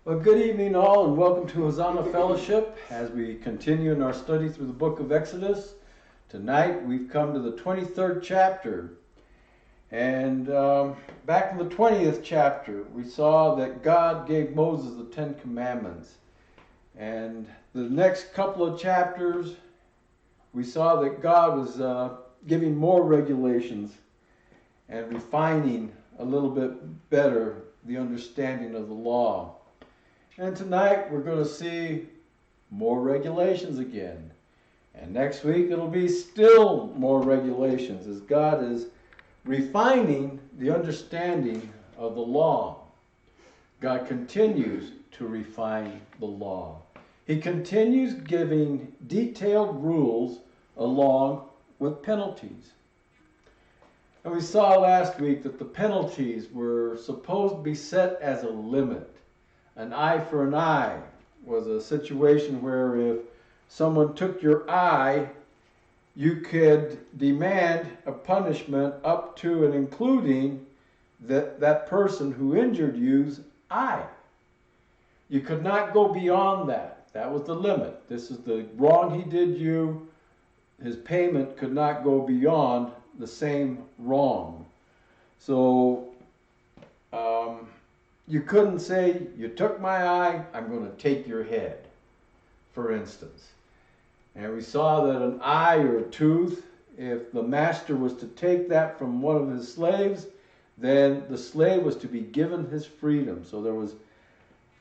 Well, good evening all, and welcome to Hosanna Fellowship as we continue in our study through the book of Exodus. Tonight we've come to the 23rd chapter, and back in the 20th chapter we saw that God gave Moses the 10 Commandments, and the next couple of chapters we saw that God was giving more regulations and refining a little bit better the understanding of the law. And tonight we're going to see more regulations again. And next week it'll be still more regulations as God is refining the understanding of the law. God continues to refine the law. He continues giving detailed rules along with penalties. And we saw last week that the penalties were supposed to be set as a limit. An eye for an eye was a situation where if someone took your eye, you could demand a punishment up to and including that person who injured you's eye. You could not go beyond that. That was the limit. This is the wrong he did you. His payment could not go beyond the same wrong. So, you couldn't say, you took my eye, I'm going to take your head, for instance. And we saw that an eye or a tooth, if the master was to take that from one of his slaves, then the slave was to be given his freedom. So there was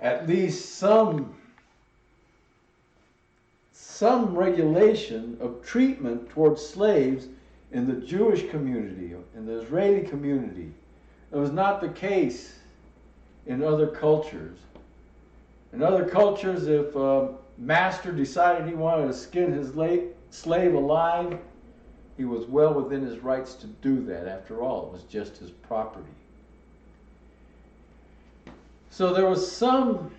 at least some regulation of treatment towards slaves in the Jewish community, in the Israeli community. It was not the case in other cultures. In other cultures, if a master decided he wanted to skin his slave alive, he was well within his rights to do that. After all, it was just his property. So there was some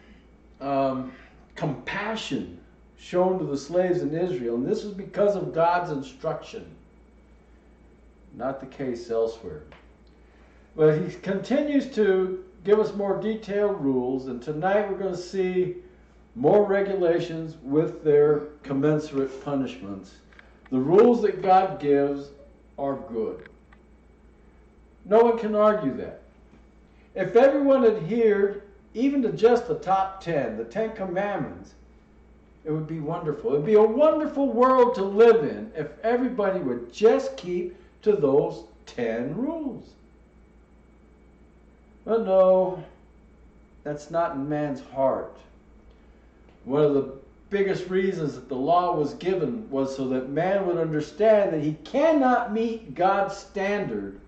compassion shown to the slaves in Israel, and this was because of God's instruction. Not the case elsewhere. But he continues to give us more detailed rules, and tonight we're going to see more regulations with their commensurate punishments. The rules that God gives are good. No one can argue that. If everyone adhered even to just the top 10, the 10 Commandments, it would be wonderful. It would be a wonderful world to live in if everybody would just keep to those 10 rules. But no, that's not in man's heart. One of the biggest reasons that the law was given was so that man would understand that he cannot meet God's standard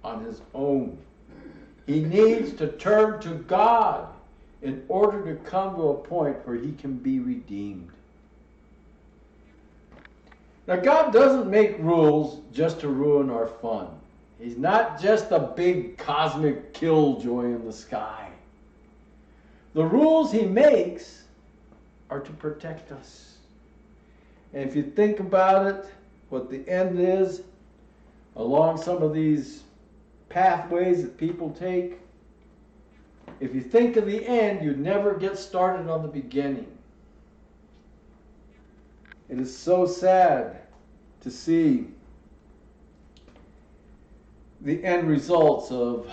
on his own. He needs to turn to God in order to come to a point where he can be redeemed. Now, God doesn't make rules just to ruin our fun. He's not just a big cosmic killjoy in the sky. The rules he makes are to protect us. And if you think about it, what the end is, along some of these pathways that people take, if you think of the end, you'd never get started on the beginning. It is so sad to see the end results of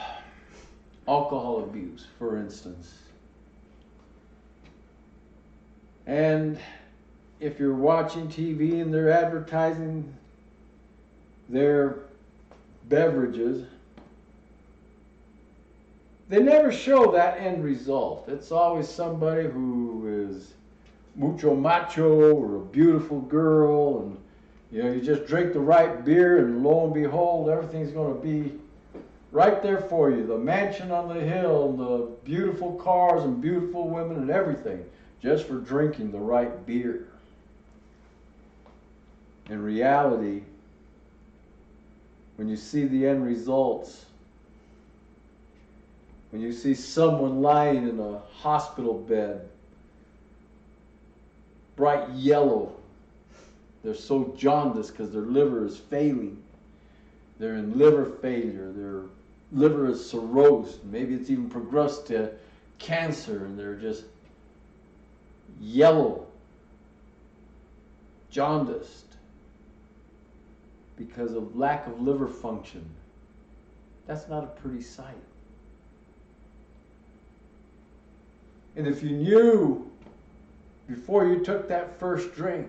alcohol abuse, for instance. And if you're watching TV and they're advertising their beverages, they never show that end result. It's always somebody who is mucho macho or a beautiful girl, and you just drink the right beer and lo and behold, everything's going to be right there for you. The mansion on the hill, the beautiful cars and beautiful women and everything, just for drinking the right beer. In reality, when you see the end results, when you see someone lying in a hospital bed, bright yellow, they're so jaundiced because their liver is failing. They're in liver failure. Their liver is cirrhosed. Maybe it's even progressed to cancer and they're just yellow, jaundiced because of lack of liver function. That's not a pretty sight. And if you knew before you took that first drink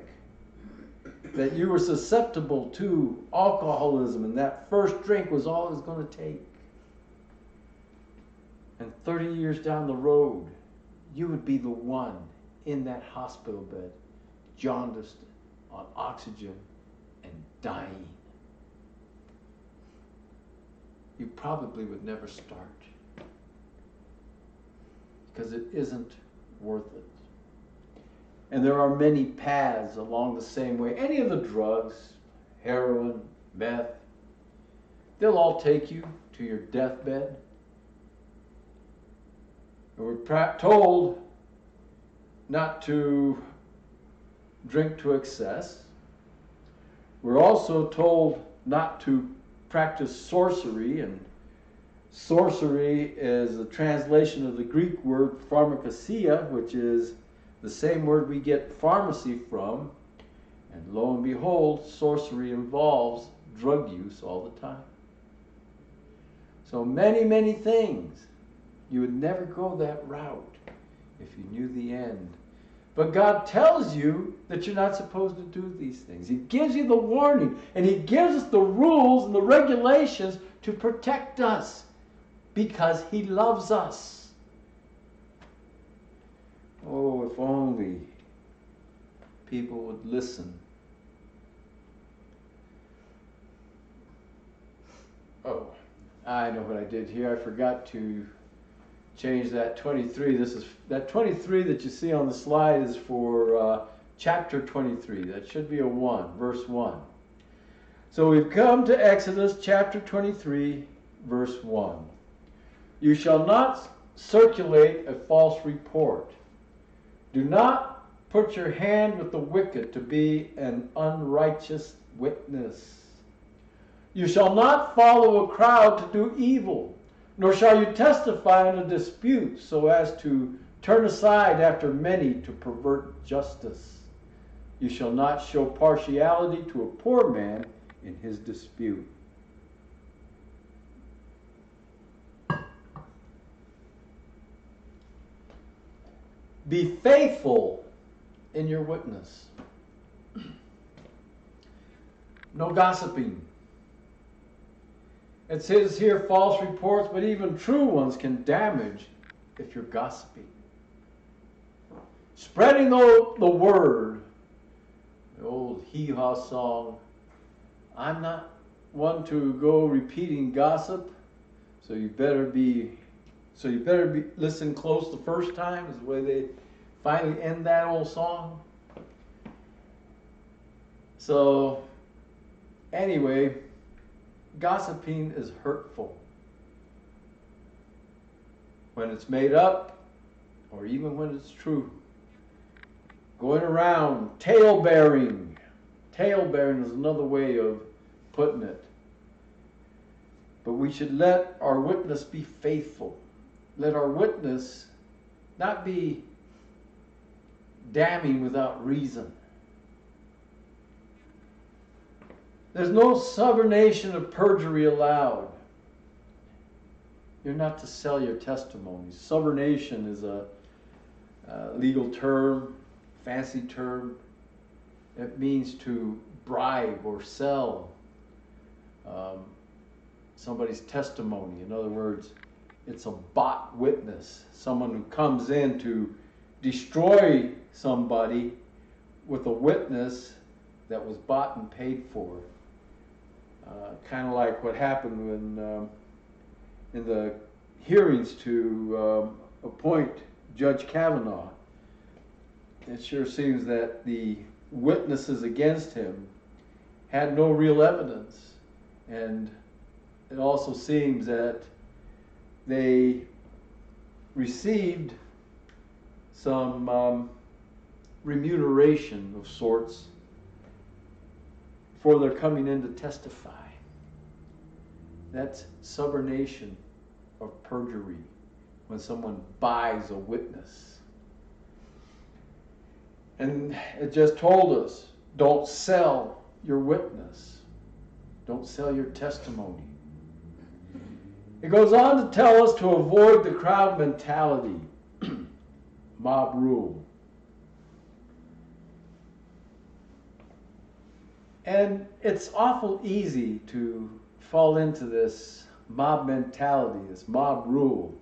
that you were susceptible to alcoholism and that first drink was all it was going to take, and 30 years down the road, you would be the one in that hospital bed, jaundiced, on oxygen, and dying. You probably would never start because it isn't worth it. And there are many paths along the same way. Any of the drugs, heroin, meth, they'll all take you to your deathbed. And we're told not to drink to excess. We're also told not to practice sorcery, and sorcery is a translation of the Greek word pharmakeia, which is the same word we get pharmacy from, and lo and behold, sorcery involves drug use all the time. So many, many things. You would never go that route if you knew the end. But God tells you that you're not supposed to do these things. He gives you the warning, and He gives us the rules and the regulations to protect us because He loves us. Oh, if only people would listen. Oh, I know what I did here. I forgot to change that 23. That 23 that you see on the slide is for chapter 23. That should be a 1, verse 1. So we've come to Exodus chapter 23, verse 1. You shall not circulate a false report. Do not put your hand with the wicked to be an unrighteous witness. You shall not follow a crowd to do evil, nor shall you testify in a dispute so as to turn aside after many to pervert justice. You shall not show partiality to a poor man in his dispute. Be faithful in your witness. No gossiping. It says here false reports, but even true ones can damage if you're gossiping. Spreading the word, the old hee-haw song, I'm not one to go repeating gossip, so you better listen close the first time, is the way they finally end that old song. So, anyway, gossiping is hurtful when it's made up or even when it's true. Going around, tale-bearing. Tale-bearing is another way of putting it. But we should let our witness be faithful. Let our witness not be damning without reason. There's no subornation of perjury allowed. You're not to sell your testimony. Subornation is a legal term, fancy term. It means to bribe or sell somebody's testimony. In other words, it's a bought witness, someone who comes in to destroy somebody with a witness that was bought and paid for. Kind of like what happened when in the hearings to appoint Judge Kavanaugh. It sure seems that the witnesses against him had no real evidence, and it also seems that they received some remuneration of sorts for their coming in to testify. That's subornation of perjury. when someone buys a witness. And it just told us, don't sell your witness. Don't sell your testimony. It goes on to tell us to avoid the crowd mentality, mob rule. And it's awful easy to fall into this mob mentality, this mob rule.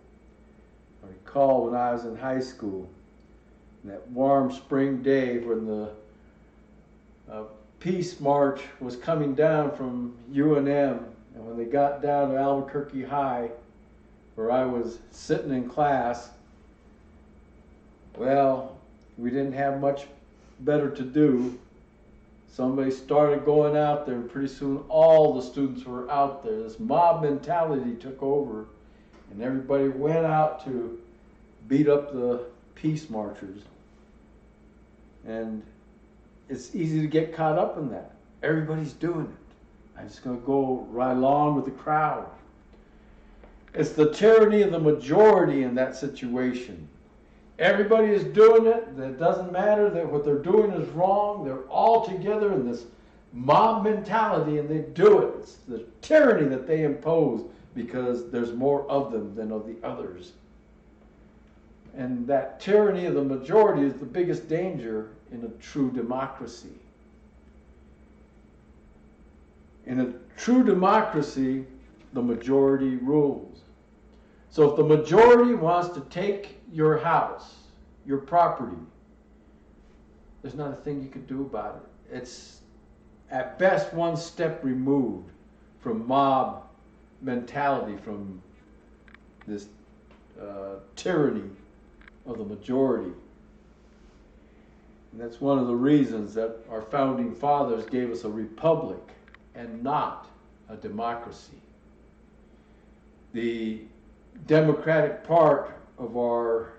I recall when I was in high school, that warm spring day when the Peace March was coming down from UNM, and when they got down to Albuquerque High, where I was sitting in class, well, we didn't have much better to do. Somebody started going out there, and pretty soon all the students were out there. This mob mentality took over, and everybody went out to beat up the peace marchers. And it's easy to get caught up in that. Everybody's doing it. I'm just going to go right along with the crowd. It's the tyranny of the majority in that situation. Everybody is doing it. It doesn't matter that what they're doing is wrong. They're all together in this mob mentality, and they do it. It's the tyranny that they impose because there's more of them than of the others. And that tyranny of the majority is the biggest danger in a true democracy. In a true democracy, the majority rules. So if the majority wants to take your house, your property, there's not a thing you can do about it. It's at best one step removed from mob mentality, from this tyranny of the majority. And that's one of the reasons that our founding fathers gave us a republic and not a democracy. The democratic part of our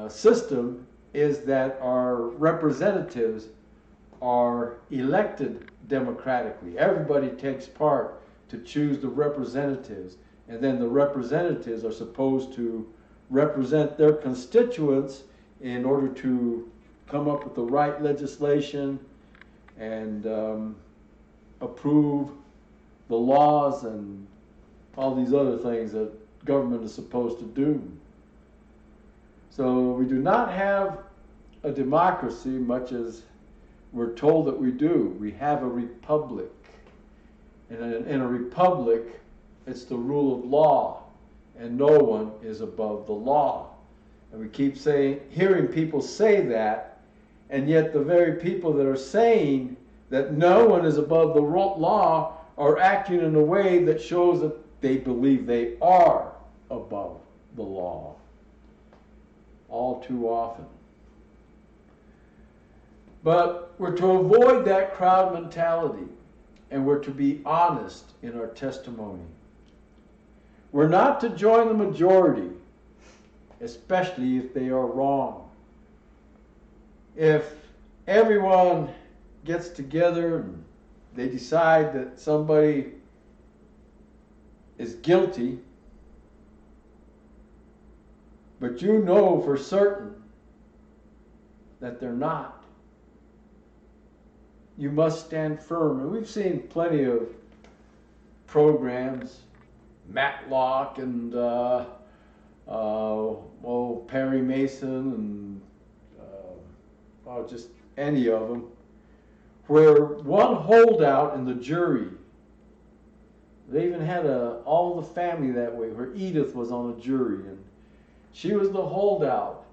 system is that our representatives are elected democratically. Everybody takes part to choose the representatives, and then the representatives are supposed to represent their constituents in order to come up with the right legislation and approve the laws and all these other things that government is supposed to do. So we do not have a democracy much as we're told that we do. We have a republic. And in a republic, it's the rule of law, and no one is above the law. And we keep hearing people say that, and yet the very people that are saying that no one is above the law are acting in a way that shows that they believe they are above the law. All too often. But we're to avoid that crowd mentality, and we're to be honest in our testimony. We're not to join the majority, especially if they are wrong. If everyone gets together and they decide that somebody is guilty, but you know for certain that they're not, you must stand firm. And we've seen plenty of programs, Matlock and Perry Mason and just any of them, where one holdout in the jury, they even had all the family that way, where Edith was on a jury, and she was the holdout.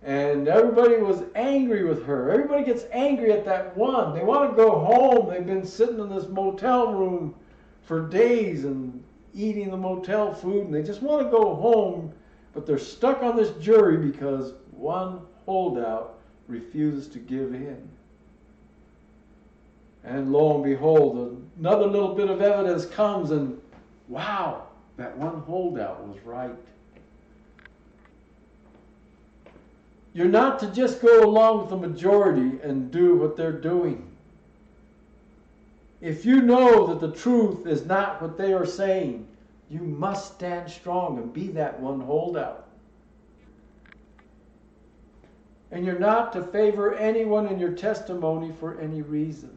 And everybody was angry with her. Everybody gets angry at that one. They want to go home. They've been sitting in this motel room for days and eating the motel food, and they just want to go home, but they're stuck on this jury because one holdout refuses to give in. And lo and behold, another little bit of evidence comes, and wow, that one holdout was right. You're not to just go along with the majority and do what they're doing. If you know that the truth is not what they are saying, You must stand strong and be that one holdout. And you're not to favor anyone in your testimony for any reason.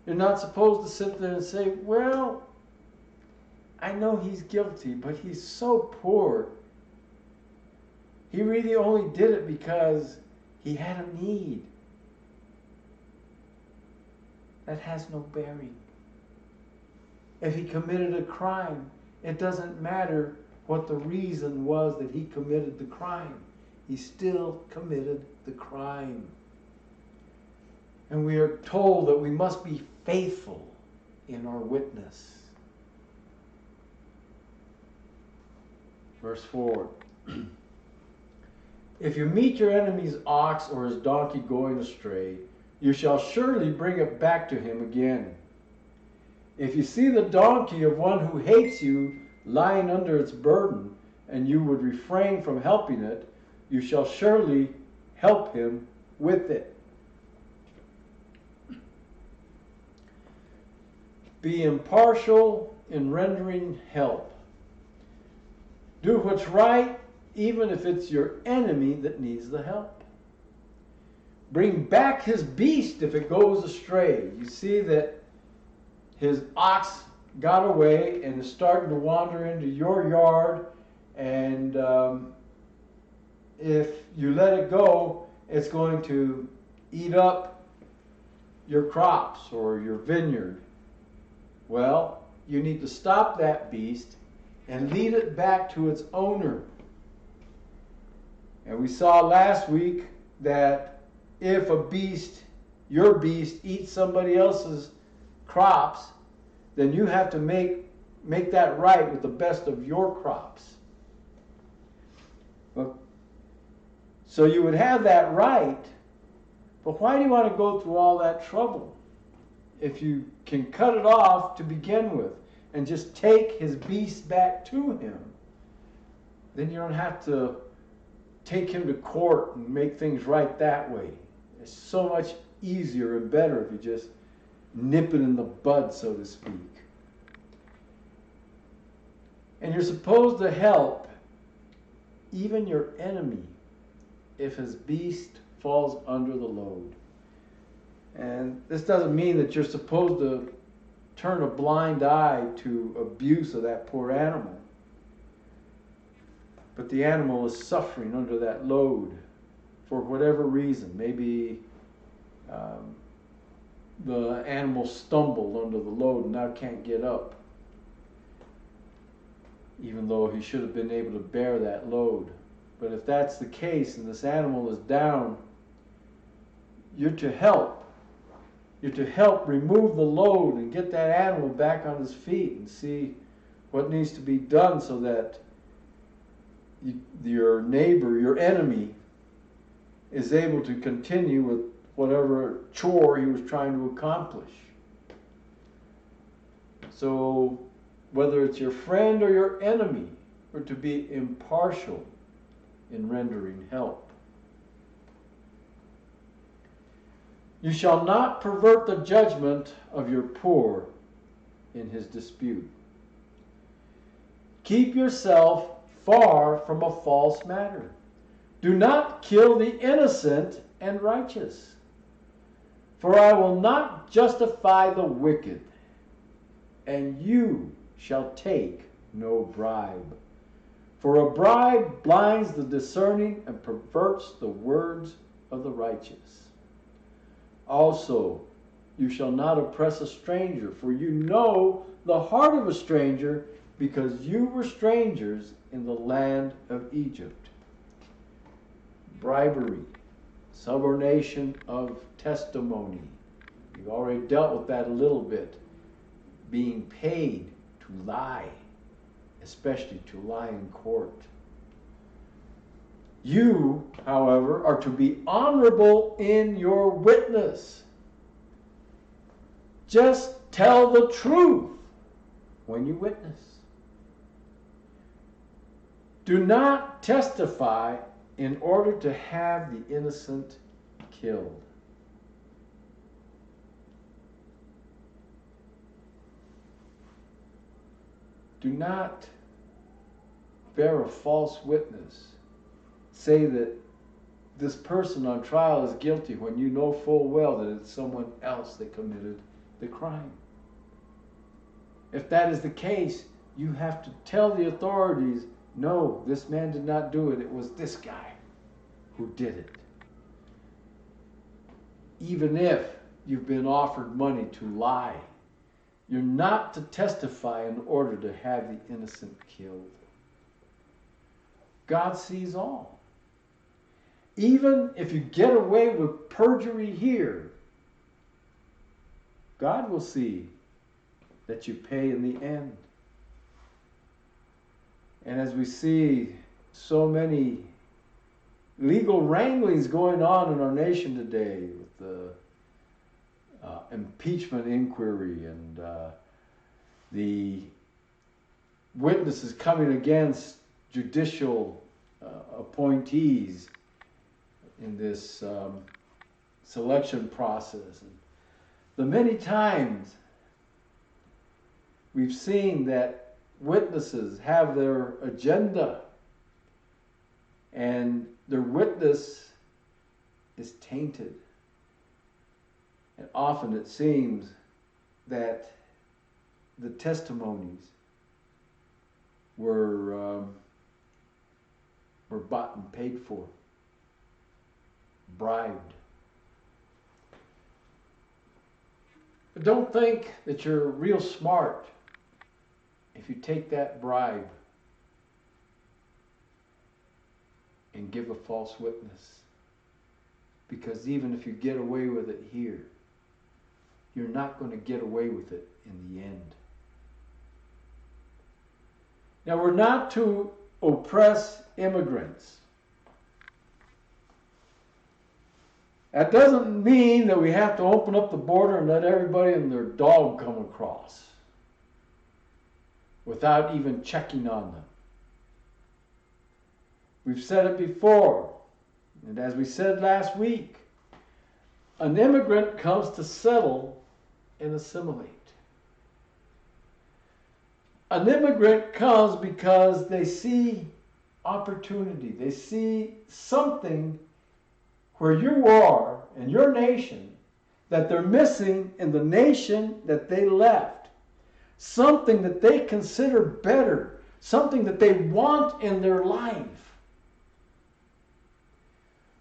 You're not supposed to sit there and say, well, I know he's guilty, but he's so poor. He really only did it because he had a need. That has no bearing. If he committed a crime, it doesn't matter what the reason was that he committed the crime. He still committed the crime. And we are told that we must be faithful in our witness. Verse 4. If you meet your enemy's ox or his donkey going astray, you shall surely bring it back to him again. If you see the donkey of one who hates you lying under its burden, and you would refrain from helping it, you shall surely help him with it. Be impartial in rendering help. Do what's right, even if it's your enemy that needs the help. Bring back his beast if it goes astray. You see that his ox got away and is starting to wander into your yard, and if you let it go, it's going to eat up your crops or your vineyard. Well, you need to stop that beast and lead it back to its owner. And we saw last week that if a beast, your beast, eats somebody else's crops, then you have to make that right with the best of your crops. So you would have that right, but why do you want to go through all that trouble? If you can cut it off to begin with and just take his beast back to him, then you don't have to take him to court and make things right that way. It's so much easier and better if you just nip it in the bud, so to speak. And you're supposed to help even your enemy if his beast falls under the load. And this doesn't mean that you're supposed to turn a blind eye to abuse of that poor animal. But the animal is suffering under that load for whatever reason. Maybe the animal stumbled under the load and now can't get up, even though he should have been able to bear that load. But if that's the case and this animal is down, you're to help. You're to help remove the load and get that animal back on his feet and see what needs to be done so that your neighbor, your enemy, is able to continue with whatever chore he was trying to accomplish. So whether it's your friend or your enemy, we're to be impartial in rendering help. You shall not pervert the judgment of your poor in his dispute. Keep yourself far from a false matter. Do not kill the innocent and righteous, for I will not justify the wicked, and you shall take no bribe. For a bribe blinds the discerning and perverts the words of the righteous. Also, you shall not oppress a stranger, for you know the heart of a stranger, because you were strangers in the land of Egypt. Bribery, subornation of testimony. We've already dealt with that a little bit. Being paid to lie, especially to lie in court. You, however, are to be honorable in your witness. Just tell the truth when you witness. Do not testify in order to have the innocent killed. Do not bear a false witness. Say that this person on trial is guilty when you know full well that it's someone else that committed the crime. If that is the case, you have to tell the authorities, no, this man did not do it. It was this guy who did it. Even if you've been offered money to lie, you're not to testify in order to have the innocent killed. God sees all. Even if you get away with perjury here, God will see that you pay in the end. And as we see so many legal wranglings going on in our nation today with the impeachment inquiry and the witnesses coming against judicial appointees in this selection process. And the many times we've seen that witnesses have their agenda and their witness is tainted. And often it seems that the testimonies were bought and paid for, bribed. But don't think that you're real smart if you take that bribe and give a false witness. Because even if you get away with it here, you're not going to get away with it in the end. Now, we're not to oppress immigrants. That doesn't mean that we have to open up the border and let everybody and their dog come across without even checking on them. We've said it before, and as we said last week, an immigrant comes to settle and assimilate. An immigrant comes because they see opportunity. They see something where you are in your nation that they're missing in the nation that they left. Something that they consider better. Something that they want in their life.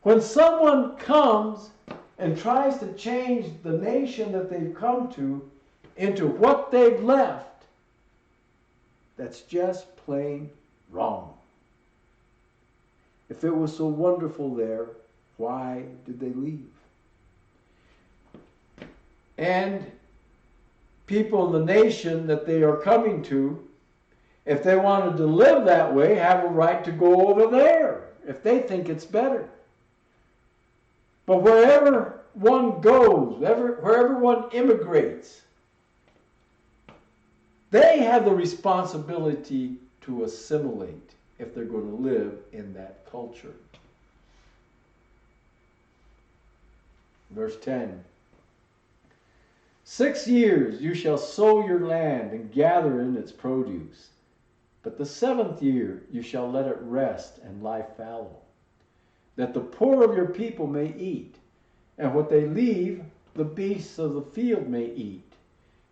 When someone comes and tries to change the nation that they've come to into what they've left, that's just plain wrong. If it was so wonderful there, why did they leave? And people in the nation that they are coming to, if they wanted to live that way, have a right to go over there if they think it's better. But wherever one goes, wherever one immigrates, they have the responsibility to assimilate if they're going to live in that culture. Verse 10. 6 years you shall sow your land and gather in its produce. But the 7th year you shall let it rest and lie fallow, that the poor of your people may eat, and what they leave the beasts of the field may eat.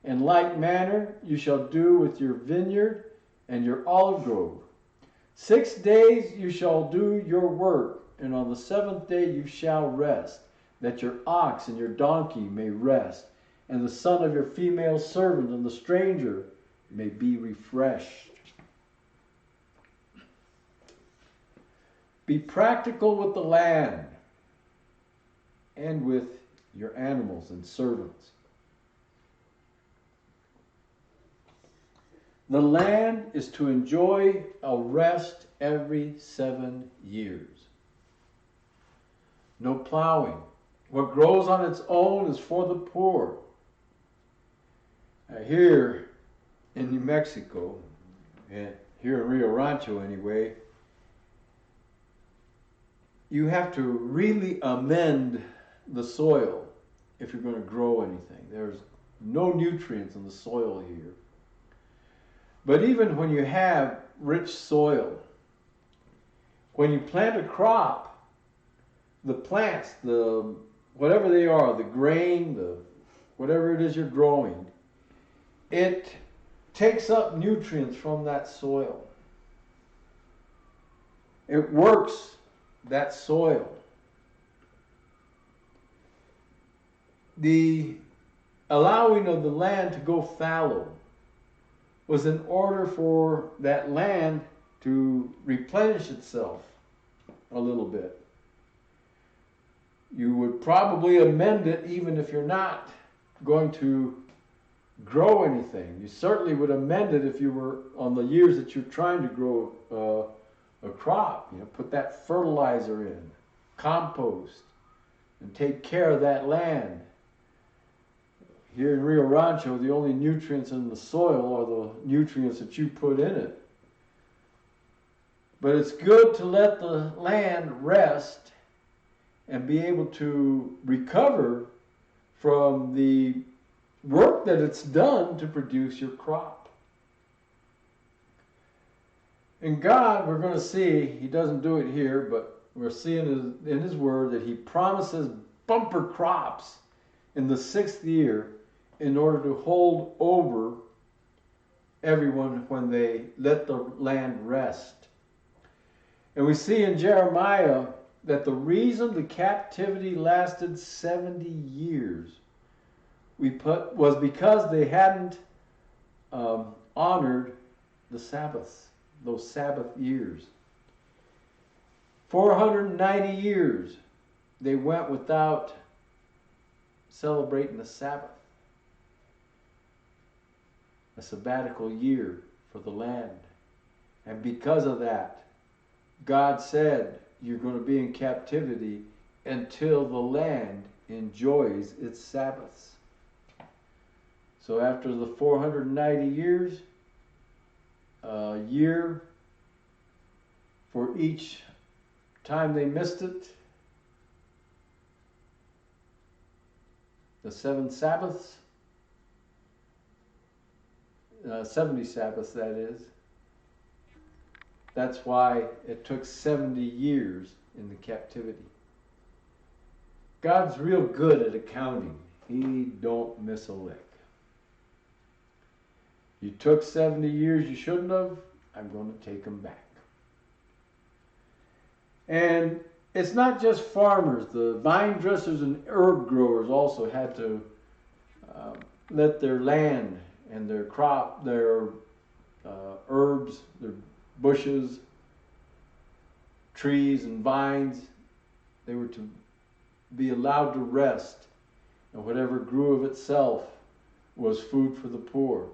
In like manner you shall do with your vineyard and your olive grove. 6 days you shall do your work, and on the 7th day you shall rest, that your ox and your donkey may rest, and the son of your female servant and the stranger may be refreshed. Be practical with the land and with your animals and servants. The land is to enjoy a rest every 7 years. No plowing. What grows on its own is for the poor. Here in New Mexico, and here in Rio Rancho anyway, you have to really amend the soil if you're going to grow anything. There's no nutrients in the soil here. But even when you have rich soil, when you plant a crop, the plants, the whatever they are, the grain, the whatever it is you're growing, it takes up nutrients from that soil. It works that soil. The allowing of the land to go fallow was in order for that land to replenish itself a little bit. You would probably amend it even if you're not going to grow anything. You certainly would amend it if you were on the years that you're trying to grow a crop. You know, put that fertilizer in, compost, and take care of that land. Here in Rio Rancho, the only nutrients in the soil are the nutrients that you put in it. But it's good to let the land rest and be able to recover from the work that it's done to produce your crop. And God, we're going to see, He doesn't do it here, but we're seeing in His Word that He promises bumper crops in the 6th year in order to hold over everyone when they let the land rest. And we see in Jeremiah that the reason the captivity lasted 70 years was because they hadn't honored the Sabbaths, those Sabbath years. 490 years they went without celebrating the Sabbath. A sabbatical year for the land. And because of that, God said, you're going to be in captivity until the land enjoys its Sabbaths. So after the 490 years, a year for each time they missed it, the 7 Sabbaths, 70 Sabbaths that is. That's why it took 70 years in the captivity. God's real good at accounting. He don't miss a lick. You took 70 years you shouldn't have, I'm going to take them back. And it's not just farmers. The vine dressers and herb growers also had to let their land and their crop, their herbs, their bushes, trees and vines, they were to be allowed to rest, and whatever grew of itself was food for the poor.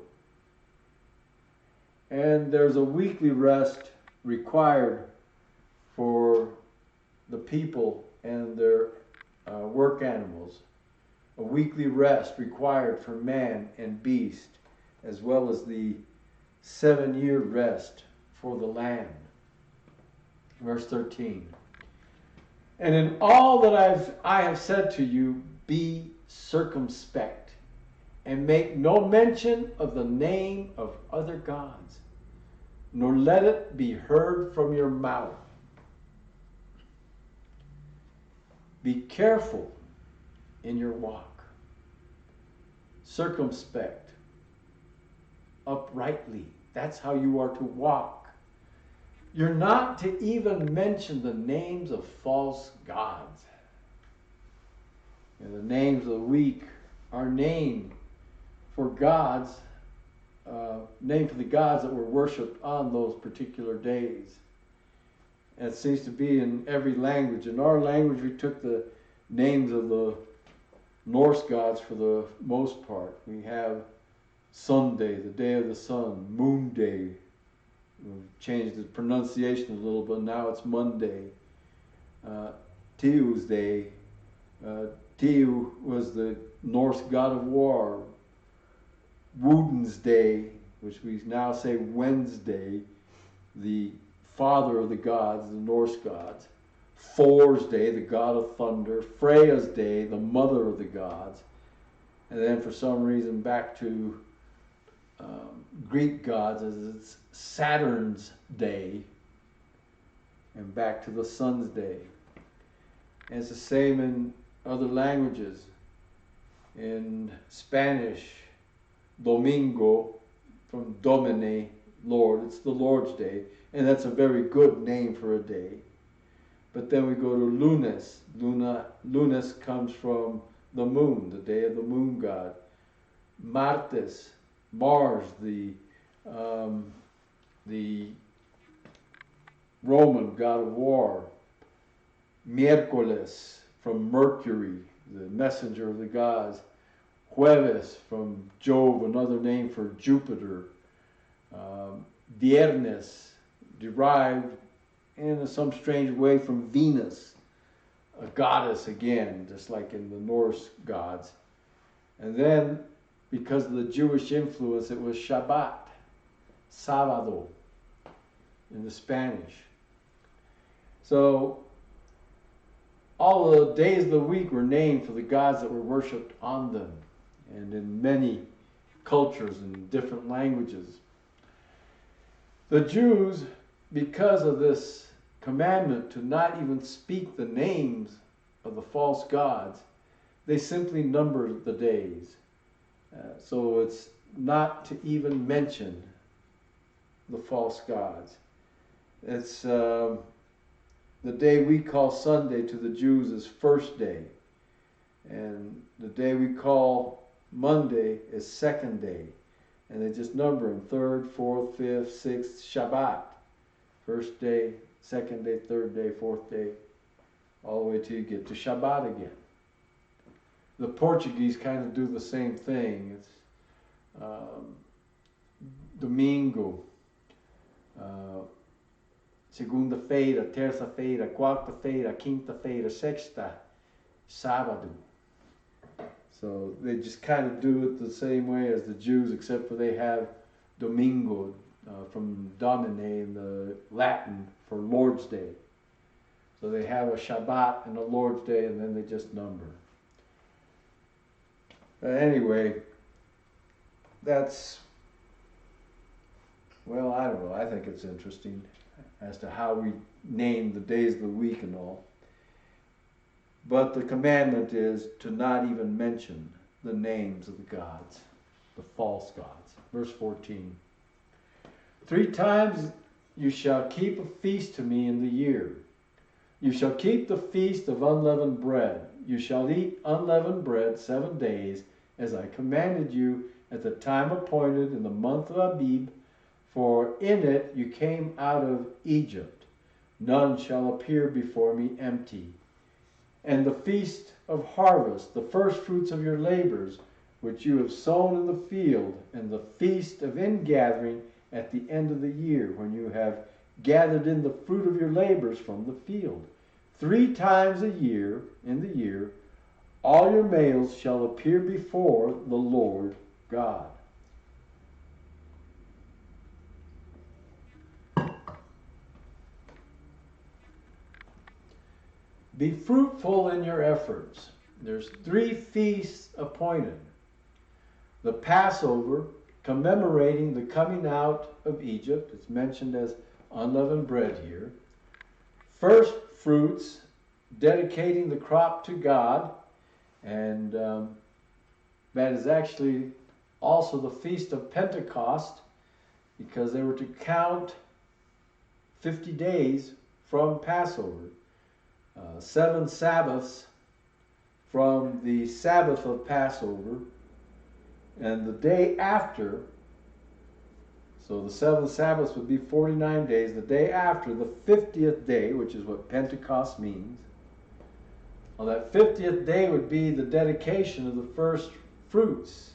And there's a weekly rest required for the people and their work animals. A weekly rest required for man and beast, as well as the 7-year rest for the land. Verse 13. And in all that I have said to you, be circumspect, and make no mention of the name of other gods, nor let it be heard from your mouth. Be careful in your walk, circumspect, uprightly. That's how you are to walk. You're not to even mention the names of false gods. And the names of the weak are named for gods, named for the gods that were worshipped on those particular days. And it seems to be in every language. In our language, we took the names of the Norse gods for the most part. We have Sunday, the day of the sun, Moon Day. We've changed the pronunciation a little bit. Now it's Monday. Tuesday. Tiu was the Norse god of war. Woden's Day, which we now say Wednesday, the father of the gods, the Norse gods. Thor's Day, the god of thunder. Freya's Day, the mother of the gods. And then for some reason back to Greek gods as it's Saturn's day, and back to the sun's day. And it's the same in other languages. In Spanish, Domingo, from Domine, Lord, it's the Lord's day, and that's a very good name for a day. But then we go to Lunes. Lunes comes from the moon, the day of the moon god. Martes, Mars, the Roman god of war. Miércoles, from Mercury, the messenger of the gods. Jueves, from Jove, another name for Jupiter. Viernes, derived in some strange way from Venus, a goddess again, just like in the Norse gods. And then, because of the Jewish influence, it was Shabbat, Sábado, in the Spanish. So, all the days of the week were named for the gods that were worshipped on them, and in many cultures and different languages. The Jews, because of this commandment to not even speak the names of the false gods, they simply numbered the days. So it's not to even mention the false gods. It's the day we call Sunday to the Jews is first day, and the day we call Monday is second day, and they just number them: third, fourth, fifth, sixth, Shabbat, first day, second day, third day, fourth day, all the way till you get to Shabbat again. The Portuguese kind of do the same thing. It's domingo, segunda-feira, terça-feira, quarta-feira, quinta-feira, sexta, sábado. So they just kind of do it the same way as the Jews, except for they have domingo, from Domine in the Latin for Lord's Day. So they have a Shabbat and a Lord's Day, and then they just number. Anyway, that's, well, I don't know. I think it's interesting as to how we name the days of the week and all. But the commandment is to not even mention the names of the gods, the false gods. Verse 14. 3 times you shall keep a feast to me in the year. You shall keep the feast of unleavened bread. You shall eat unleavened bread 7 days, as I commanded you at the time appointed in the month of Abib, for in it you came out of Egypt. None shall appear before me empty. And the feast of harvest, the first fruits of your labors, which you have sown in the field, and the feast of ingathering at the end of the year, when you have gathered in the fruit of your labors from the field. 3 times a year, in the year, all your males shall appear before the Lord God. Be fruitful in your efforts. There's 3 feasts appointed. The Passover, commemorating the coming out of Egypt. It's mentioned as unleavened bread here. First fruits, dedicating the crop to God. And that is actually also the Feast of Pentecost, because they were to count 50 days from Passover. 7 Sabbaths from the Sabbath of Passover, and the day after, so the 7 Sabbaths would be 49 days, the day after, the 50th day, which is what Pentecost means. Well, that 50th day would be the dedication of the first fruits,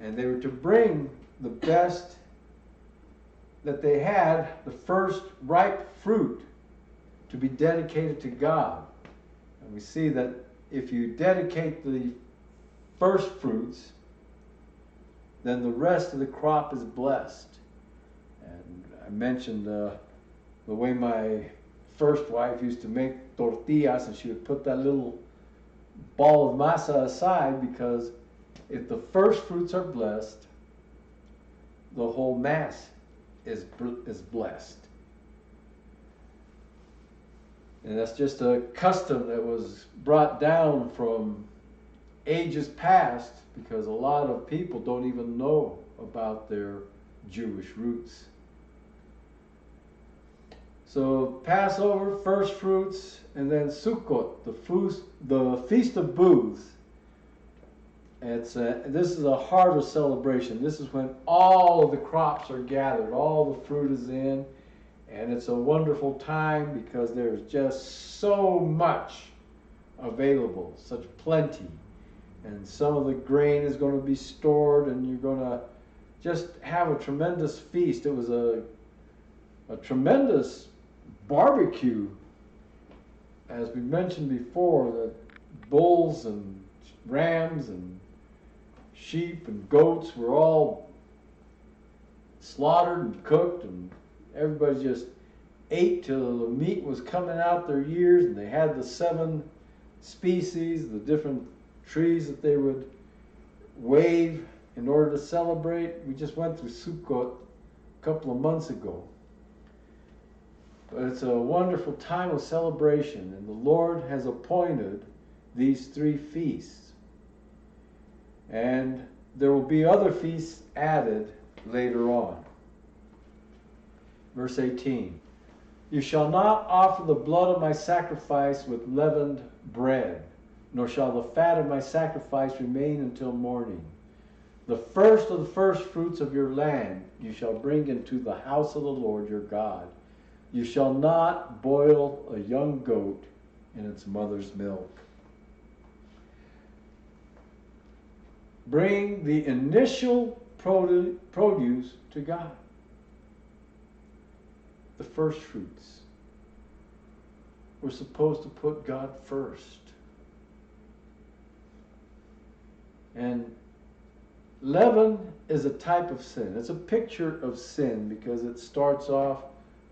and they were to bring the best that they had, the first ripe fruit, to be dedicated to God. And we see that if you dedicate the first fruits, then the rest of the crop is blessed. And I mentioned the way my first wife used to make tortillas, and she would put that little ball of masa aside, because if the first fruits are blessed, the whole Mass is blessed. And that's just a custom that was brought down from ages past, because a lot of people don't even know about their Jewish roots. So Passover, first fruits, and then Sukkot, the Feast of Booths. This is a harvest celebration. This is when all of the crops are gathered, all the fruit is in, and it's a wonderful time because there's just so much available, such plenty. And some of the grain is going to be stored, and you're going to just have a tremendous feast. It was a tremendous barbecue. As we mentioned before, the bulls and rams and sheep and goats were all slaughtered and cooked, and everybody just ate till the meat was coming out their ears, and they had the 7 species, the different trees that they would wave in order to celebrate. We just went through Sukkot a couple of months ago. But it's a wonderful time of celebration, and the Lord has appointed these 3 feasts. And there will be other feasts added later on. Verse 18, "You shall not offer the blood of my sacrifice with leavened bread, nor shall the fat of my sacrifice remain until morning. The first of the first fruits of your land you shall bring into the house of the Lord your God. You shall not boil a young goat in its mother's milk." Bring the initial produce to God. The first fruits. We're supposed to put God first. And leaven is a type of sin. It's a picture of sin because it starts off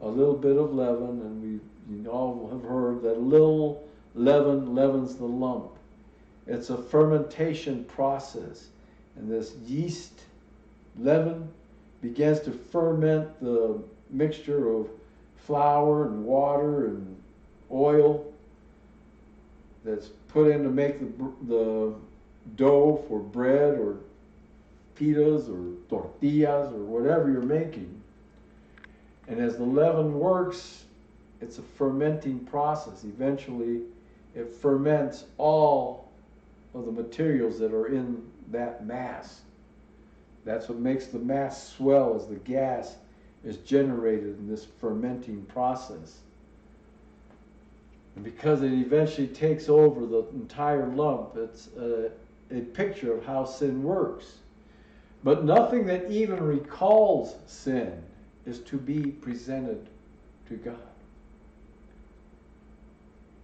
a little bit of leaven, and you all have heard that a little leaven leavens the lump. It's a fermentation process, and this yeast leaven begins to ferment the mixture of flour and water and oil that's put in to make the dough for bread or pitas or tortillas or whatever you're making. And as the leaven works, it's a fermenting process. Eventually, it ferments all of the materials that are in that mass. That's what makes the mass swell as the gas is generated in this fermenting process. And because it eventually takes over the entire lump, it's a picture of how sin works. But nothing that even recalls sin is to be presented to God.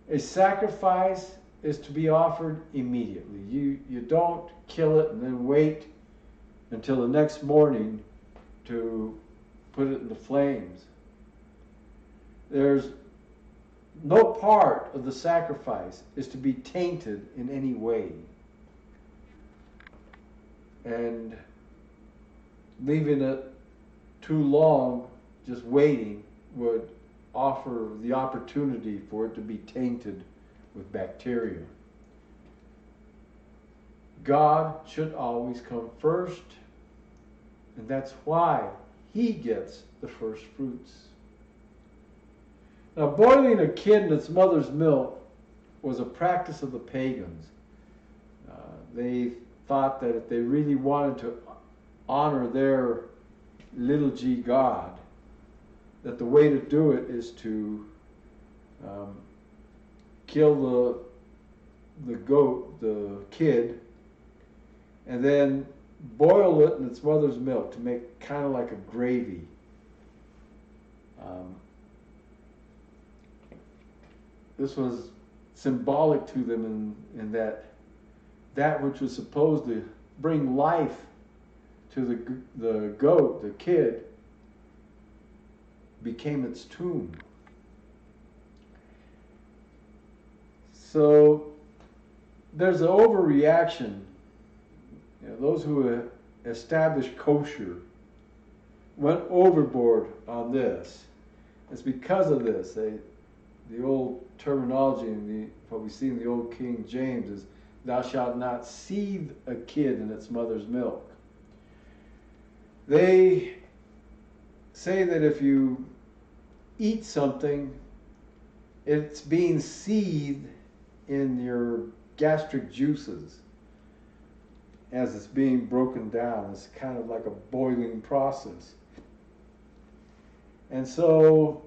A sacrifice is to be offered immediately. You don't kill it and then wait until the next morning to put it in the flames. There's no part of the sacrifice is to be tainted in any way. And leaving it too long, just waiting, would offer the opportunity for it to be tainted with bacteria. God should always come first, and that's why He gets the first fruits. Now, boiling a kid in its mother's milk was a practice of the pagans. They thought that if they really wanted to honor their little g God, that the way to do it is to kill the goat, the kid, and then boil it in its mother's milk to make kind of like a gravy. This was symbolic to them in that which was supposed to bring life to the goat, the kid, became its tomb. So there's an overreaction. Those who establish kosher went overboard on this. It's because of this. The old terminology in what we see in the old King James is, "Thou shalt not seethe a kid in its mother's milk." They say that if you eat something, it's being seethed in your gastric juices as it's being broken down. It's kind of like a boiling process. And so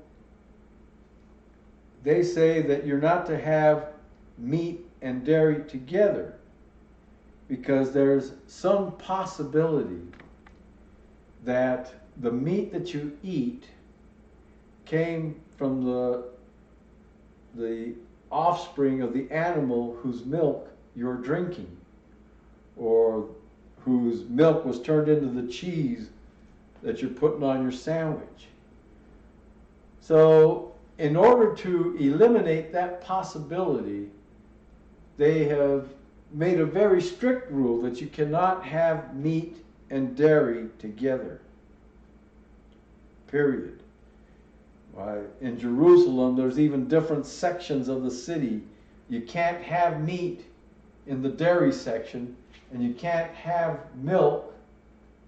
they say that you're not to have meat and dairy together because there's some possibility that the meat that you eat came from the offspring of the animal whose milk you're drinking, or whose milk was turned into the cheese that you're putting on your sandwich. So in order to eliminate that possibility, they have made a very strict rule that you cannot have meat and dairy together. Period. In Jerusalem, there's even different sections of the city. You can't have meat in the dairy section, and you can't have milk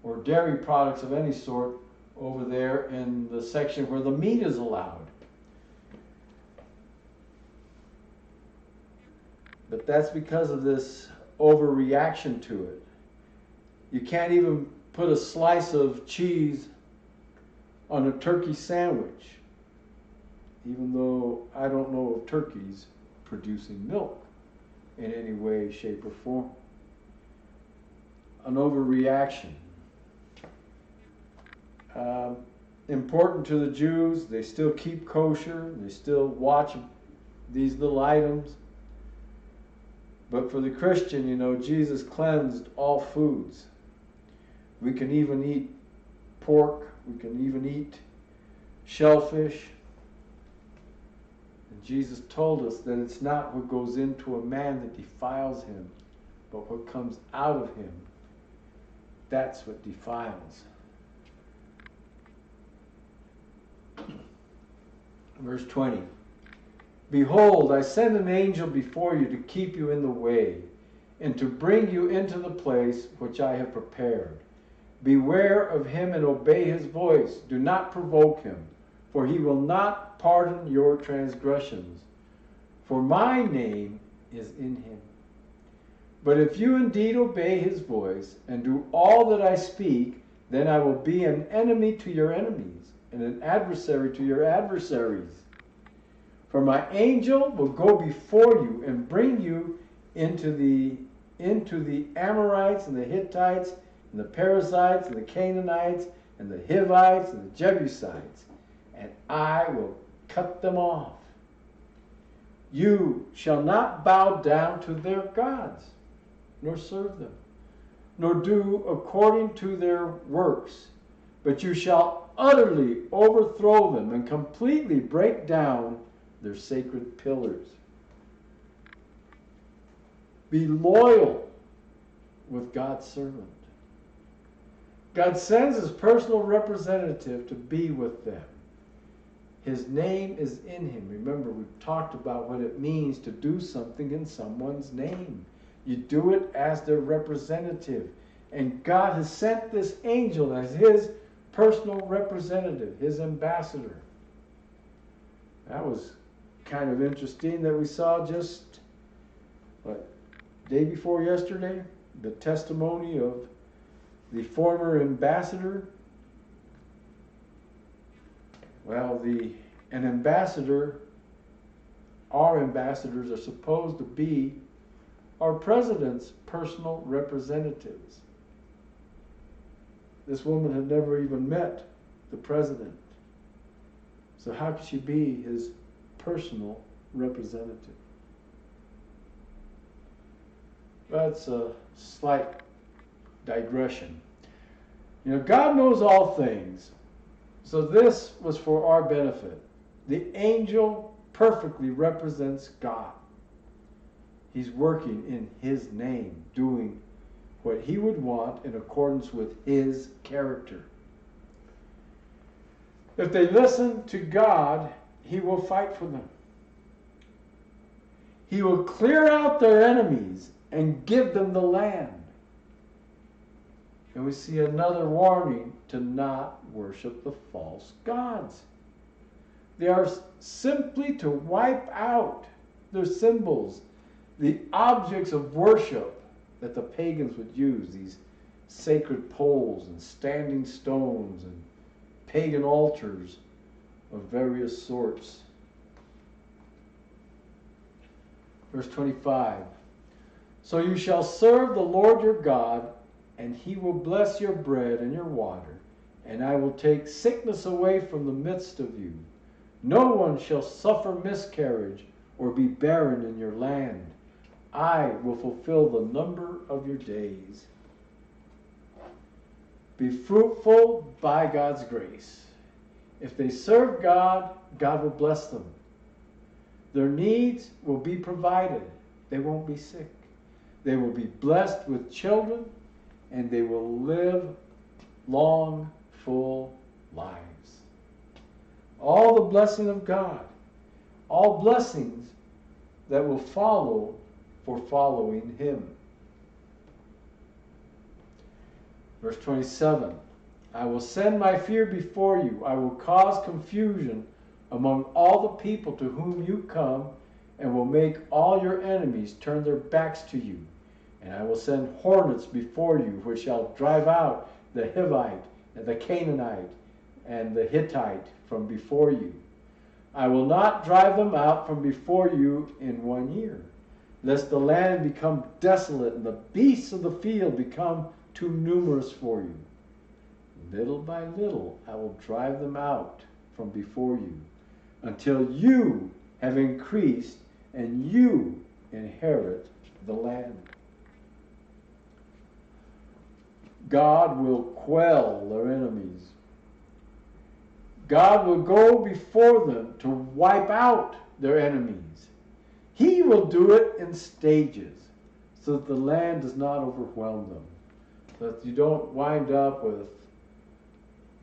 or dairy products of any sort over there in the section where the meat is allowed. But that's because of this overreaction to it. You can't even put a slice of cheese on a turkey sandwich, even though I don't know of turkeys producing milk in any way, shape, or form. An overreaction. Important to the Jews, they still keep kosher, they still watch these little items. But for the Christian, you know, Jesus cleansed all foods. We can even eat pork, we can even eat shellfish. And Jesus told us that it's not what goes into a man that defiles him, but what comes out of him. That's what defiles. Verse 20. Behold, I send an angel before you to keep you in the way, and to bring you into the place which I have prepared. Beware of him and obey his voice. Do not provoke him, for he will not pardon your transgressions. For my name is in him. But if you indeed obey his voice, and do all that I speak, then I will be an enemy to your enemies, and an adversary to your adversaries. For my angel will go before you and bring you into the Amorites and the Hittites and the Perizzites and the Canaanites and the Hivites and the Jebusites, and I will cut them off. You shall not bow down to their gods, nor serve them, nor do according to their works, but you shall utterly overthrow them and completely break down their sacred pillars. Be loyal with God's servant. God sends his personal representative to be with them. His name is in him. Remember, we've talked about what it means to do something in someone's name. You do it as their representative. And God has sent this angel as his personal representative, his ambassador. That was kind of interesting that we saw just, day before yesterday, the testimony of the former ambassador. Well, an ambassador, our ambassadors are supposed to be our president's personal representatives. This woman had never even met the president. So how could she be his personal representative? That's a slight digression. You know, God knows all things. So this was for our benefit. The angel perfectly represents God. He's working in his name, doing what he would want in accordance with his character. If they listen to God, He will fight for them. He will clear out their enemies and give them the land. And we see another warning to not worship the false gods. They are simply to wipe out their symbols, the objects of worship that the pagans would use, these sacred poles and standing stones and pagan altars of various sorts. Verse 25. So you shall serve the Lord your God, and He will bless your bread and your water, and I will take sickness away from the midst of you. No one shall suffer miscarriage or be barren in your land. I will fulfill the number of your days. Be fruitful by God's grace. If they serve God, God will bless them. Their needs will be provided. They won't be sick. They will be blessed with children, and they will live long, full lives. All the blessing of God, all blessings that will follow for following Him. Verse 27, I will send my fear before you. I will cause confusion among all the people to whom you come, and will make all your enemies turn their backs to you. And I will send hornets before you, which shall drive out the Hivite, and the Canaanite, and the Hittite from before you. I will not drive them out from before you in 1 year, lest the land become desolate, and the beasts of the field become too numerous for you. Little by little I will drive them out from before you, until you have increased and you inherit the land. God will quell their enemies. God will go before them to wipe out their enemies. He will do it in stages so that the land does not overwhelm them, so that you don't wind up with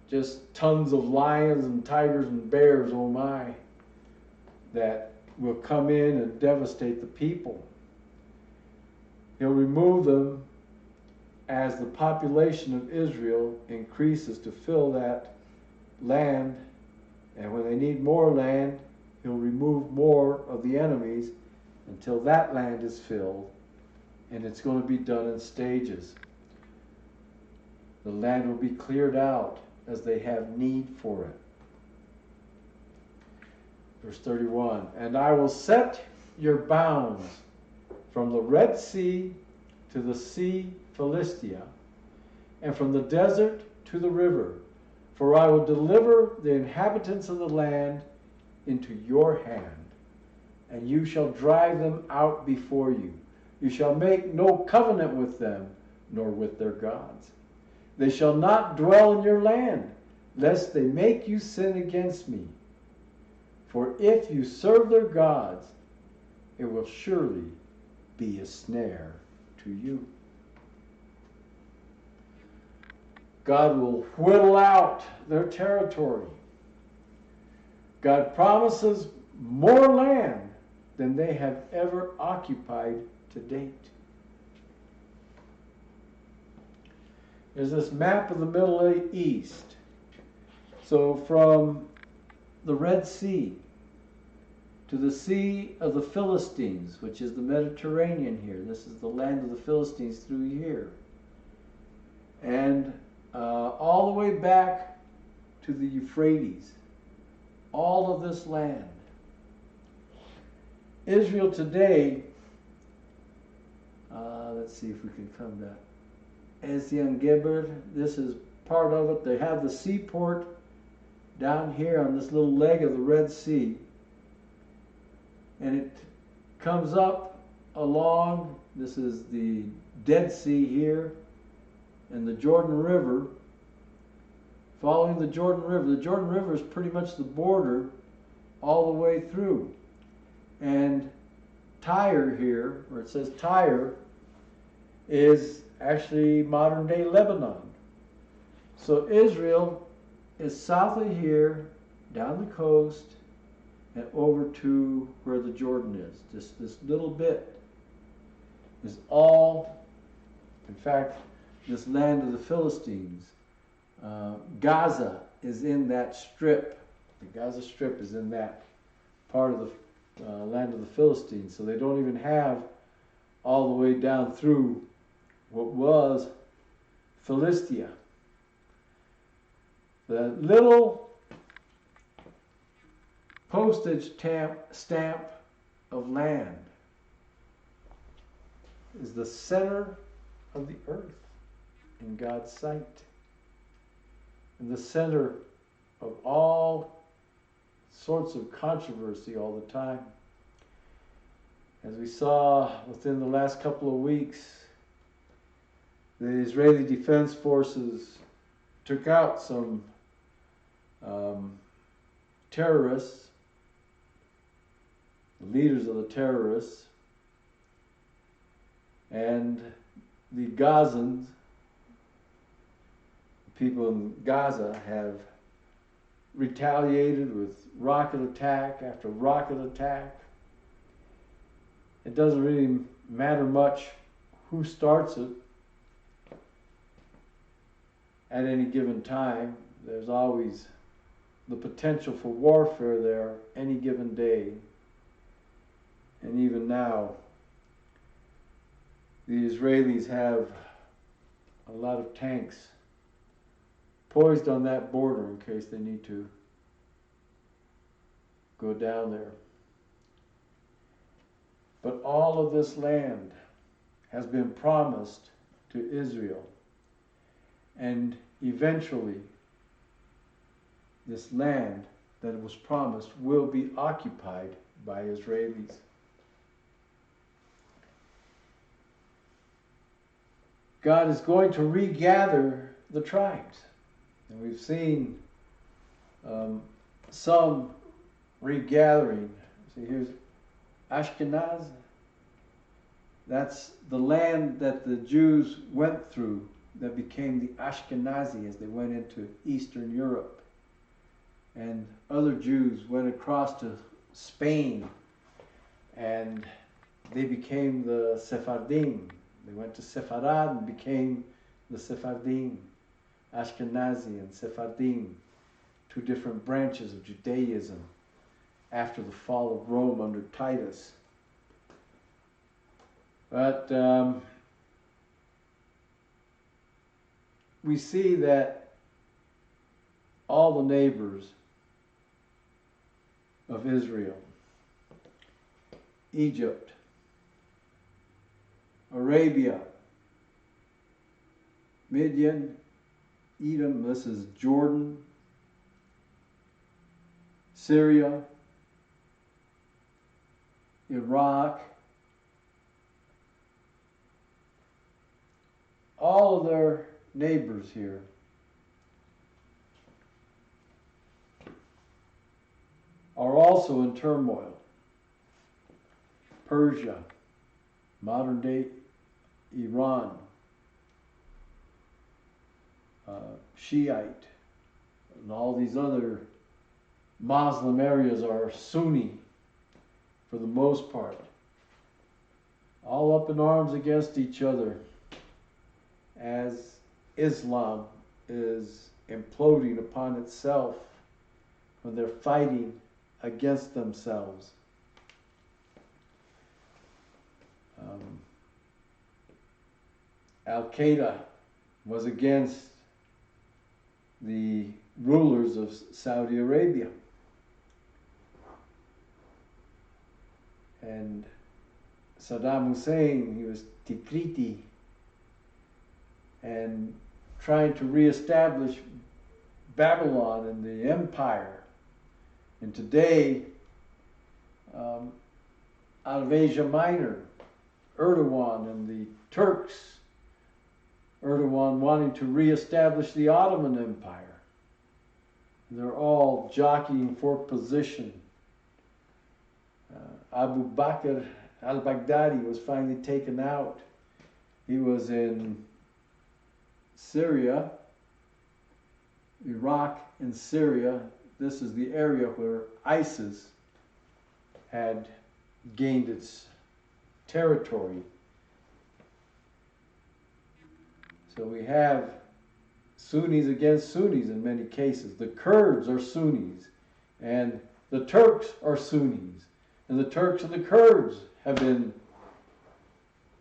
just tons of lions and tigers and bears, oh my, that will come in and devastate the people. He'll remove them as the population of Israel increases to fill that land, and when they need more land, He'll remove more of the enemies until that land is filled, and it's going to be done in stages. The land will be cleared out as they have need for it. Verse 31, and I will set your bounds from the Red Sea to the sea Philistia, and from the desert to the river, for I will deliver the inhabitants of the land into your hand, and you shall drive them out before you. You shall make no covenant with them, nor with their gods. They shall not dwell in your land, lest they make you sin against me. For if you serve their gods, it will surely be a snare to you. God will whittle out their territory. God promises more land than they have ever occupied to date. There's this map of the Middle East. So from the Red Sea to the Sea of the Philistines, which is the Mediterranean here. This is the land of the Philistines through here. And all the way back to the Euphrates. All of this land. Israel today, let's see if we can come to Ezion-Geber. This is part of it. They have the seaport down here on this little leg of the Red Sea. And it comes up along, this is the Dead Sea here, and the Jordan River. Following the Jordan River. The Jordan River is pretty much the border all the way through. And Tyre here, where it says Tyre, is actually modern day Lebanon. So Israel is south of here, down the coast, and over to where the Jordan is. Just this little bit is all, in fact, this land of the Philistines. Gaza is in that strip. The Gaza Strip is in that part of the land of the Philistines. So they don't even have all the way down through what was Philistia. The little postage stamp of land is the center of the earth in God's sight, and the center of all sorts of controversy all the time. As we saw within the last couple of weeks, the Israeli Defense Forces took out some terrorists, the leaders of the terrorists, and the Gazans, the people in Gaza, have retaliated with rocket attack after rocket attack. It doesn't really matter much who starts it at any given time. There's always the potential for warfare there any given day. And even now, the Israelis have a lot of tanks poised on that border in case they need to go down there. But all of this land has been promised to Israel. And eventually, this land that was promised will be occupied by Israelis. God is going to regather the tribes. And we've seen some regathering. See, here's Ashkenaz. That's the land that the Jews went through that became the Ashkenazi as they went into Eastern Europe. And other Jews went across to Spain and they became the Sephardim. They went to Sepharad and became the Sephardim. Ashkenazi and Sephardim, two different branches of Judaism after the fall of Rome under Titus. But we see that all the neighbors of Israel, Egypt, Arabia, Midian, Edom, this is Jordan, Syria, Iraq, all of their neighbors here are also in turmoil. Persia, modern day Iran, Shiite, and all these other Muslim areas are Sunni for the most part. All up in arms against each other as Islam is imploding upon itself when they're fighting against themselves. Al-Qaeda was against the rulers of Saudi Arabia. And Saddam Hussein, he was Tikriti and trying to reestablish Babylon and the empire. And today, out of Asia Minor, Erdogan and the Turks, Erdogan wanting to reestablish the Ottoman Empire. They're all jockeying for position. Abu Bakr al-Baghdadi was finally taken out. He was in Syria, Iraq and Syria, this is the area where ISIS had gained its territory. So we have Sunnis against Sunnis in many cases. The Kurds are Sunnis, and the Turks are Sunnis. And the Turks and the Kurds have been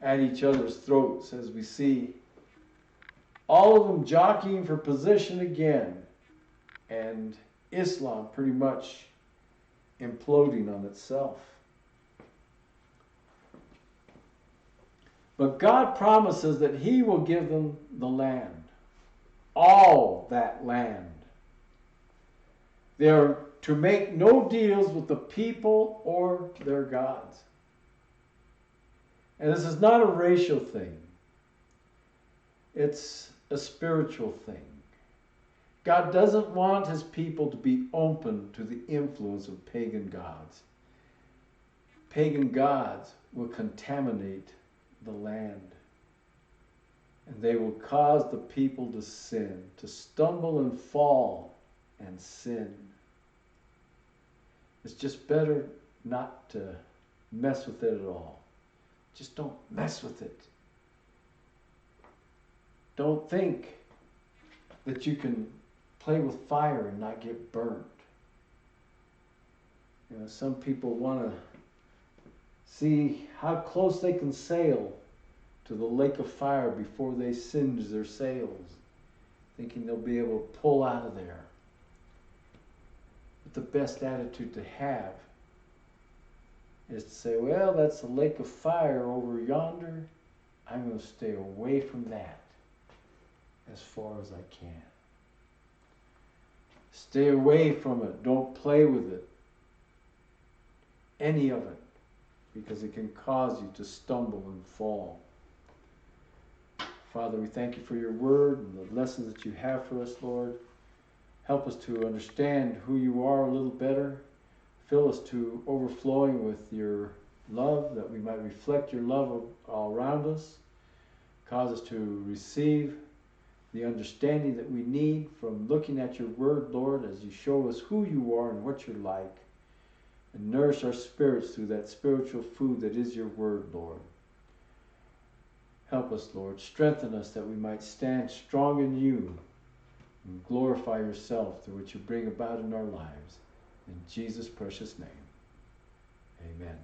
at each other's throats, as we see all of them jockeying for position again, and Islam pretty much imploding on itself. But God promises that He will give them the land, all that land. They are to make no deals with the people or their gods. And this is not a racial thing. It's a spiritual thing. God doesn't want His people to be open to the influence of pagan gods. Pagan gods will contaminate the land. And they will cause the people to sin, to stumble and fall and sin. It's just better not to mess with it at all. Just don't mess with it. Don't think that you can play with fire and not get burnt. You know, some people want to see how close they can sail to the lake of fire before they singe their sails, thinking they'll be able to pull out of there. But the best attitude to have is to say, well, that's the lake of fire over yonder. I'm going to stay away from that as far as I can. Stay away from it. Don't play with it. Any of it. Because it can cause you to stumble and fall. Father, we thank you for your word and the lessons that you have for us, Lord. Help us to understand who you are a little better. Fill us to overflowing with your love, that we might reflect your love all around us. Cause us to receive the understanding that we need from looking at your word, Lord, as you show us who you are and what you're like. And nourish our spirits through that spiritual food that is your word, Lord. Help us, Lord. Strengthen us that we might stand strong in you and glorify yourself through what you bring about in our lives. In Jesus' precious name, amen.